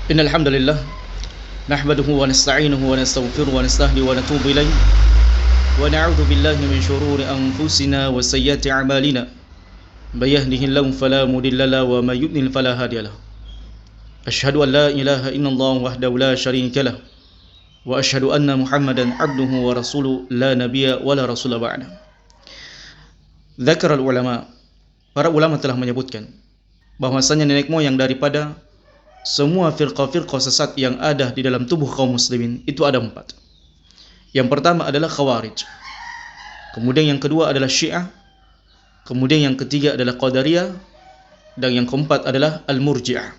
Innal hamdalillah nahmaduhu wa nasta'inuhu wa nastaghfiruhu wa nastahdi wa natubu ilayh wa na'udzu billahi min shururi anfusina wa sayyiati a'malina may yahdihillahu fala mudilla lahu wa may yudlil fala hadiya lahu. Asyhadu an la ilaha illallah wahdahu la syarika lahu wa asyhadu anna Muhammadan 'abduhu wa rasuluhu la nabiyya wa la rasula ba'da. Dzakara ulama, para ulama telah menyebutkan bahwasanya nenek moyang daripada semua firqah-firqah sesat yang ada di dalam tubuh kaum muslimin itu ada 4. Yang pertama adalah Khawarij, kemudian yang kedua adalah Syiah, kemudian yang ketiga adalah Qadariyah, dan yang keempat adalah Al-Murji'ah.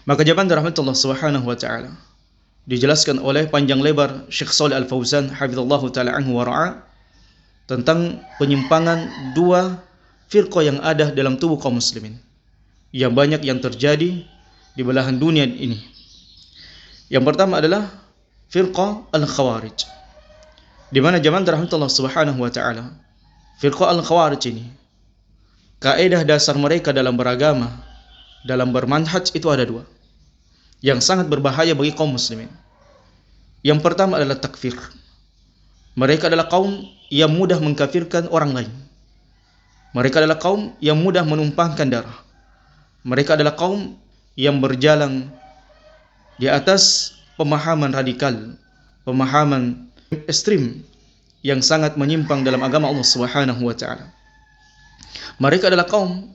Maka jawaban dari rahmatullah subhanahu wa ta'ala dijelaskan oleh panjang lebar Syekh Shalih Al-Fauzan hafizallahu ta'ala anhu wa ra'a tentang penyimpangan dua firqah yang ada dalam tubuh kaum muslimin yang banyak yang terjadi di belahan dunia ini. Yang pertama adalah firqah al-Khawarij, di mana zaman rahmatullah subhanahu wa ta'ala firqah al-Khawarij ini kaidah dasar mereka dalam beragama, dalam bermanhaj itu ada 2 yang sangat berbahaya bagi kaum muslimin. Yang pertama adalah takfir. Mereka adalah kaum yang mudah mengkafirkan orang lain. Mereka adalah kaum yang mudah menumpahkan darah. Mereka adalah kaum yang berjalan di atas pemahaman radikal, pemahaman ekstrim yang sangat menyimpang dalam agama Allah Subhanahu wa taala. Mereka adalah kaum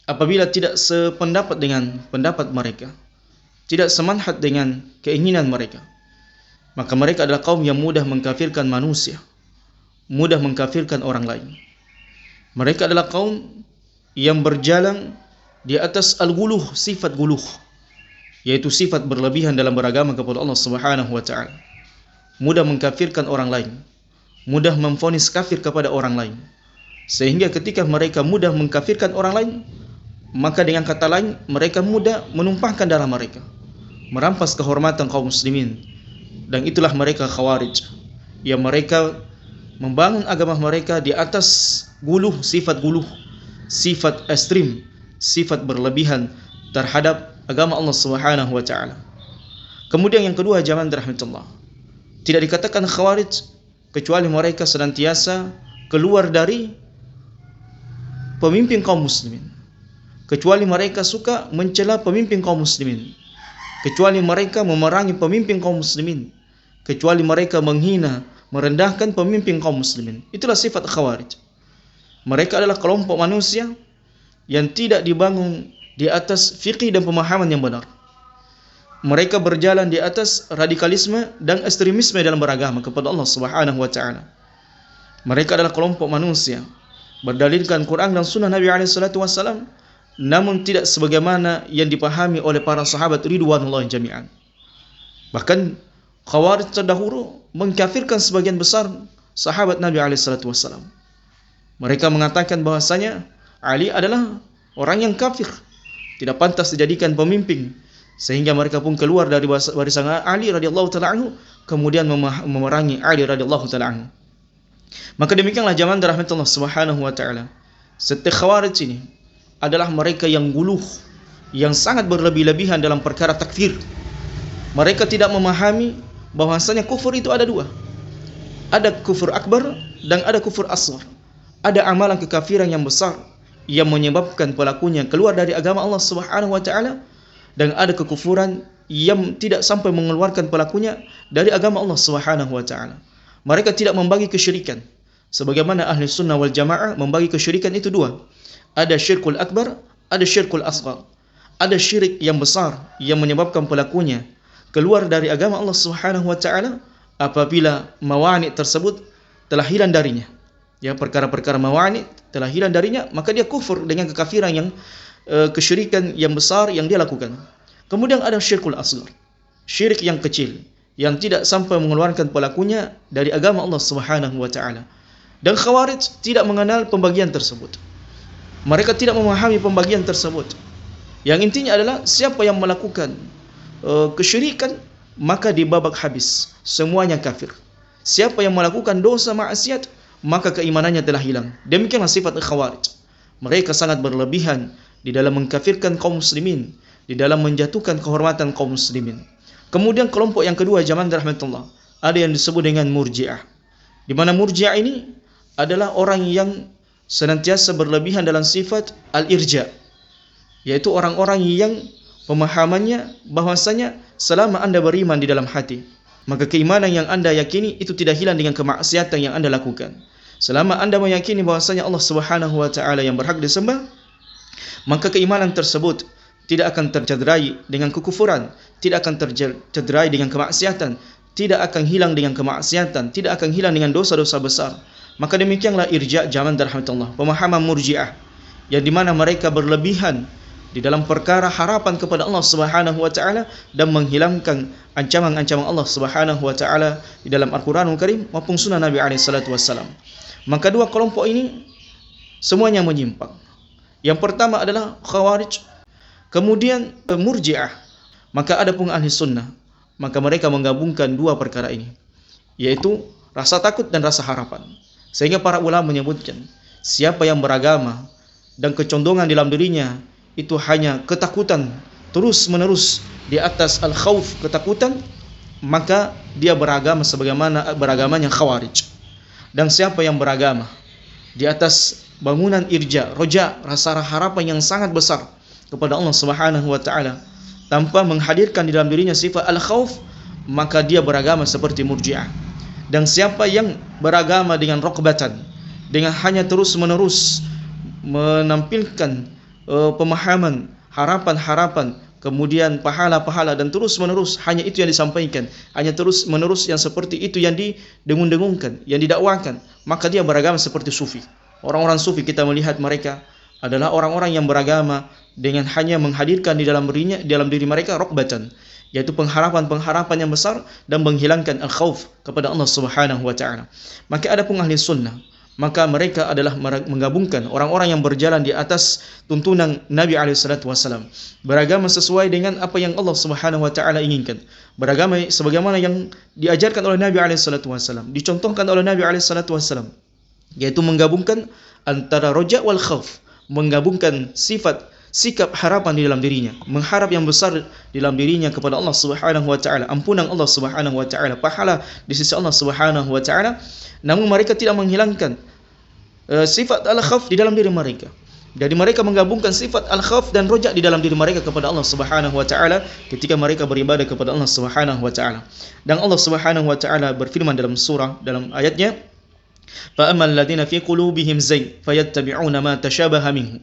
apabila tidak sependapat dengan pendapat mereka, tidak semanhat dengan keinginan mereka, maka mereka adalah kaum yang mudah mengkafirkan manusia, mudah mengkafirkan orang lain. Mereka adalah kaum yang berjalan di atas al-guluh, sifat guluh, yaitu sifat berlebihan dalam beragama kepada Allah Subhanahu wa taala. Mudah mengkafirkan orang lain, mudah memvonis kafir kepada orang lain. Sehingga ketika mereka mudah mengkafirkan orang lain, maka dengan kata lain mereka mudah menumpahkan darah mereka, merampas kehormatan kaum muslimin. Dan itulah mereka Khawarij, yang mereka membangun agama mereka di atas guluh, sifat ekstrim, sifat berlebihan terhadap agama Allah Subhanahu wa taala. Kemudian yang kedua, zaman rahmatullah, tidak dikatakan Khawarij kecuali mereka senantiasa keluar dari pemimpin kaum muslimin, kecuali mereka suka mencela pemimpin kaum muslimin, kecuali mereka memerangi pemimpin kaum muslimin, kecuali mereka menghina, merendahkan pemimpin kaum muslimin. Itulah sifat Khawarij. Mereka adalah kelompok manusia yang tidak dibangun di atas fikih dan pemahaman yang benar. Mereka berjalan di atas radikalisme dan ekstremisme dalam beragama kepada Allah Subhanahu wa taala. Mereka adalah kelompok manusia berdalilkan Quran dan sunnah Nabi SAW, namun tidak sebagaimana yang dipahami oleh para sahabat ridwanullah jami'an. Bahkan Khawarij terdahulu mengkafirkan sebagian besar sahabat Nabi SAW. Mereka mengatakan bahwasanya Ali adalah orang yang kafir, tidak pantas dijadikan pemimpin, sehingga mereka pun keluar dari barisan Ali radhiyallahu taala anhu, kemudian memerangi Ali radhiyallahu taala anhu. Maka demikianlah zaman rahmatullah subhanahu wa taala. Setiap Khawarij ini adalah mereka yang guluh, yang sangat berlebih-lebihan dalam perkara takfir. Mereka tidak memahami bahwasanya kufur itu ada 2. Ada kufur akbar dan ada kufur asghar. Ada amalan kekafiran yang besar yang menyebabkan pelakunya keluar dari agama Allah Subhanahu wa taala, dan ada kekufuran yang tidak sampai mengeluarkan pelakunya dari agama Allah Subhanahu wa taala. Mereka tidak membagi kesyirikan sebagaimana ahli sunnah wal jamaah membagi kesyirikan itu 2. Ada syirkul akbar, ada syirkul asghar. Ada syirik yang besar yang menyebabkan pelakunya keluar dari agama Allah Subhanahu wa taala apabila mawani tersebut telah hilang darinya. Ya, perkara-perkara mawani telah hilang darinya, maka dia kufur dengan kekafiran yang kesyirikan yang besar yang dia lakukan. Kemudian ada syirkul asghar, syirik yang kecil yang tidak sampai mengeluarkan pelakunya dari agama Allah Subhanahu wa taala. Dan Khawarij tidak mengenal pembagian tersebut. Mereka tidak memahami pembagian tersebut. Yang intinya adalah siapa yang melakukan kesyirikan maka dibabak habis, semuanya kafir. Siapa yang melakukan dosa maksiat maka keimanannya telah hilang. Demikianlah sifat Khawarij. Mereka sangat berlebihan di dalam mengkafirkan kaum muslimin, di dalam menjatuhkan kehormatan kaum muslimin. Kemudian kelompok yang kedua jamaah rahmatullah, ada yang disebut dengan Murji'ah. Di mana Murji'ah ini adalah orang yang senantiasa berlebihan dalam sifat al-irja, yaitu orang-orang yang pemahamannya bahwasanya selama Anda beriman di dalam hati, maka keimanan yang Anda yakini itu tidak hilang dengan kemaksiatan yang Anda lakukan. Selama Anda meyakini bahwasanya Allah Subhanahu wa taala yang berhak disembah, maka keimanan tersebut tidak akan tercederai dengan kekufuran, tidak akan tercederai dengan kemaksiatan, tidak akan hilang dengan kemaksiatan, tidak akan hilang dengan dosa-dosa besar. Maka demikianlah irja' zaman rahmatullah, pemahaman Murji'ah, yang dimana mereka berlebihan di dalam perkara harapan kepada Allah Subhanahu wa taala dan menghilangkan ancaman-ancaman Allah Subhanahu wa taala di dalam Al-Qur'anul Karim maupun sunnah Nabi alaihi salatu wassalam. Maka dua kelompok ini semuanya menyimpang. Yang pertama adalah Khawarij, kemudian Murji'ah. Maka ada pun ahli sunnah, maka mereka menggabungkan dua perkara ini, yaitu rasa takut dan rasa harapan. Sehingga para ulama menyebutkan, siapa yang beragama dan kecondongan dalam dirinya itu hanya ketakutan terus menerus di atas al-khauf, ketakutan, maka dia beragama sebagaimana beragamanya Khawarij. Dan siapa yang beragama di atas bangunan irja, roja, rasa harapan yang sangat besar kepada Allah Subhanahu wa taala tanpa menghadirkan di dalam dirinya sifat al-khauf, maka dia beragama seperti Murji'ah. Dan siapa yang beragama dengan raqbatan, dengan hanya terus-menerus menampilkan pemahaman, harapan-harapan, kemudian pahala-pahala, dan terus-menerus hanya itu yang disampaikan, hanya terus-menerus yang seperti itu yang didengung-dengungkan, yang didakwakan, maka dia beragama seperti sufi. Orang-orang sufi kita melihat mereka adalah orang-orang yang beragama dengan hanya menghadirkan di dalam diri mereka raqbatan, yaitu pengharapan-pengharapan yang besar dan menghilangkan al-khauf kepada Allah Subhanahu wa taala. Maka ada pun ahli sunnah, maka mereka adalah menggabungkan orang-orang yang berjalan di atas tuntunan Nabi alaihi salatu wasallam, beragama sesuai dengan apa yang Allah Subhanahu wa taala inginkan, beragama sebagaimana yang diajarkan oleh Nabi alaihi salatu wasallam, dicontohkan oleh Nabi alaihi salatu wasallam, yaitu menggabungkan antara roja wal khauf, menggabungkan sikap harapan di dalam dirinya, mengharap yang besar di dalam dirinya kepada Allah Subhanahu wa taala, ampunan Allah Subhanahu wa taala, pahala di sisi Allah Subhanahu wa taala, namun mereka tidak menghilangkan sifat al-khauf di dalam diri mereka. Jadi mereka menggabungkan sifat al-khauf dan roja di dalam diri mereka kepada Allah Subhanahu wa taala ketika mereka beribadah kepada Allah Subhanahu wa taala. Dan Allah Subhanahu wa taala berfirman dalam ayatnya, fa ammal ladzina fi qulubihim zayg fayattabi'una ma tashabaha minhu.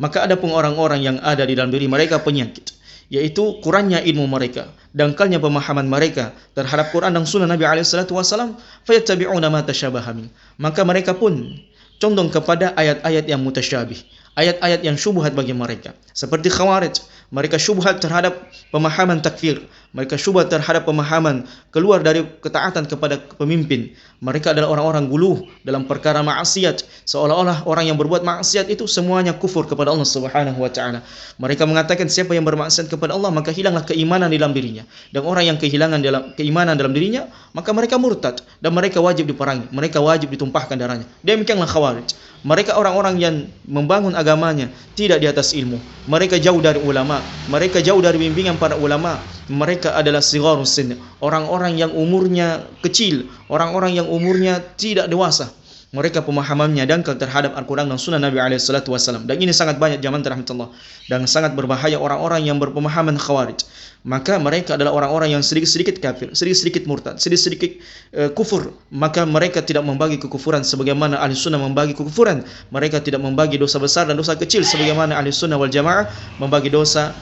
Maka ada pun orang-orang yang ada di dalam diri mereka penyakit, yaitu kurangnya ilmu mereka, dangkalnya pemahaman mereka terhadap Quran dan sunnah Nabi alaihi salatu wasallam, fayattabi'una ma tashabaha min. Maka mereka pun condong kepada ayat-ayat yang mutasyabih, ayat-ayat yang syubhat bagi mereka. Seperti Khawarij, mereka syubhat terhadap pemahaman takfir, mereka syubhat terhadap pemahaman keluar dari ketaatan kepada pemimpin. Mereka adalah orang-orang guluh dalam perkara maksiat, seolah-olah orang yang berbuat maksiat itu semuanya kufur kepada Allah Subhanahu wa taala. Mereka mengatakan siapa yang bermaksiat kepada Allah maka hilanglah keimanan di dalam dirinya, dan orang yang kehilangan keimanan dalam dirinya maka mereka murtad dan mereka wajib diperangi, mereka wajib ditumpahkan darahnya. Demikianlah Khawarij. Mereka orang-orang yang membangun agamanya tidak di atas ilmu. Mereka jauh dari ulama, mereka jauh dari bimbingan para ulama. Mereka adalah sigharus sin, orang-orang yang umurnya kecil, orang-orang yang umurnya tidak dewasa. Mereka pemahamannya dangkal terhadap Al-Quran dan Sunnah Nabi alaihi salatu wasallam. Dan ini sangat banyak zaman rahmatullah, dan sangat berbahaya orang-orang yang berpemahaman Khawarij. Maka mereka adalah orang-orang yang sedikit-sedikit kafir, sedikit-sedikit murtad, sedikit-sedikit kufur. Maka mereka tidak membagi kekufuran sebagaimana ahli sunnah membagi kekufuran. Mereka tidak membagi dosa besar dan dosa kecil sebagaimana ahli sunnah wal jamaah membagi dosa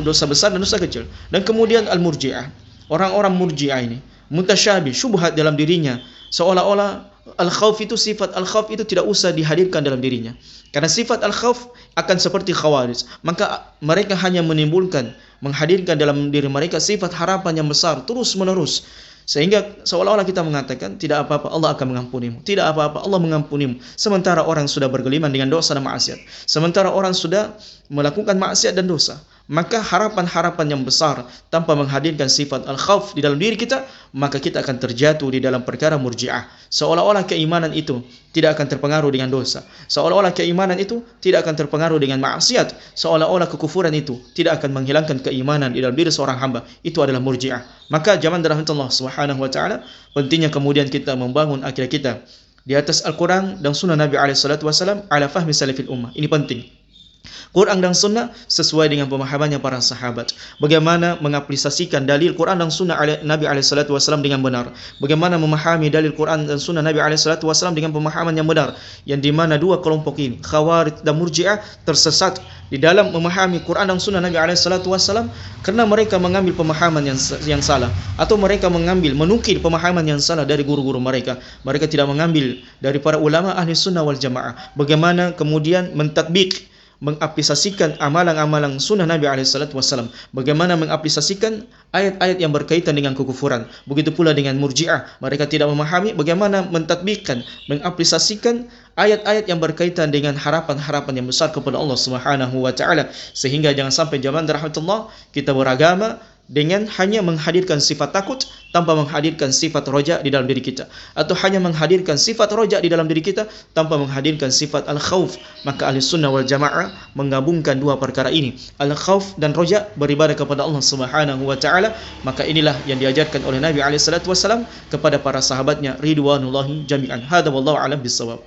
besar dan dosa kecil. Dan kemudian al-Murji'ah, orang-orang Murji'ah ini mutasyabih, syubhat dalam dirinya, seolah-olah al-khauf itu, sifat al-khauf itu tidak usah dihadirkan dalam dirinya. Karena sifat al-khauf akan seperti Khawarij, maka mereka hanya menghadirkan dalam diri mereka sifat harapan yang besar terus menerus, sehingga seolah-olah kita mengatakan tidak apa-apa, Allah akan mengampunimu, tidak apa-apa, Allah mengampunimu. Sementara orang sudah bergeliman dengan dosa dan maksiat, sementara orang sudah melakukan maksiat dan dosa, maka harapan-harapan yang besar tanpa menghadirkan sifat al-khauf di dalam diri kita, maka kita akan terjatuh di dalam perkara murji'ah. Seolah-olah keimanan itu tidak akan terpengaruh dengan dosa. Seolah-olah keimanan itu tidak akan terpengaruh dengan maksiat. Seolah-olah kekufuran itu tidak akan menghilangkan keimanan di dalam diri seorang hamba. Itu adalah murji'ah. Maka zaman rahmat Allah Subhanahu wa taala, pentingnya kemudian kita membangun akidah kita di atas Al-Quran dan Sunnah Nabi SAW ala fahmi salafil ummah. Ini penting. Quran dan Sunnah sesuai dengan pemahamannya para sahabat. Bagaimana mengaplikasikan dalil Quran dan Sunnah Nabi SAW dengan benar. Bagaimana memahami dalil Quran dan Sunnah Nabi SAW dengan pemahaman yang benar. Yang dimana dua kelompok ini, Khawarij dan Murji'ah, tersesat di dalam memahami Quran dan Sunnah Nabi SAW karena mereka mengambil pemahaman yang salah, atau mereka menukil pemahaman yang salah dari guru-guru mereka. Mereka tidak mengambil dari para ulama ahli sunnah wal jamaah. Bagaimana kemudian mentatbik, mengaplikasikan amalan-amalan sunnah Nabi SAW. Bagaimana mengaplikasikan ayat-ayat yang berkaitan dengan kekufuran. Begitu pula dengan Murji'ah, mereka tidak memahami bagaimana mentatbikkan, mengaplikasikan ayat-ayat yang berkaitan dengan harapan-harapan yang besar kepada Allah Subhanahu wa taala. Sehingga jangan sampai zaman rahmatullah kita beragama dengan hanya menghadirkan sifat takut tanpa menghadirkan sifat roja di dalam diri kita, atau hanya menghadirkan sifat roja di dalam diri kita tanpa menghadirkan sifat al-khauf. Maka ahli sunnah wal jamaah menggabungkan dua perkara ini, al-khauf dan roja, beribadah kepada Allah Subhanahu wa taala. Maka inilah yang diajarkan oleh Nabi SAW kepada para sahabatnya ridwanullahi jami'an. Hada wallahu a'lam bissawab.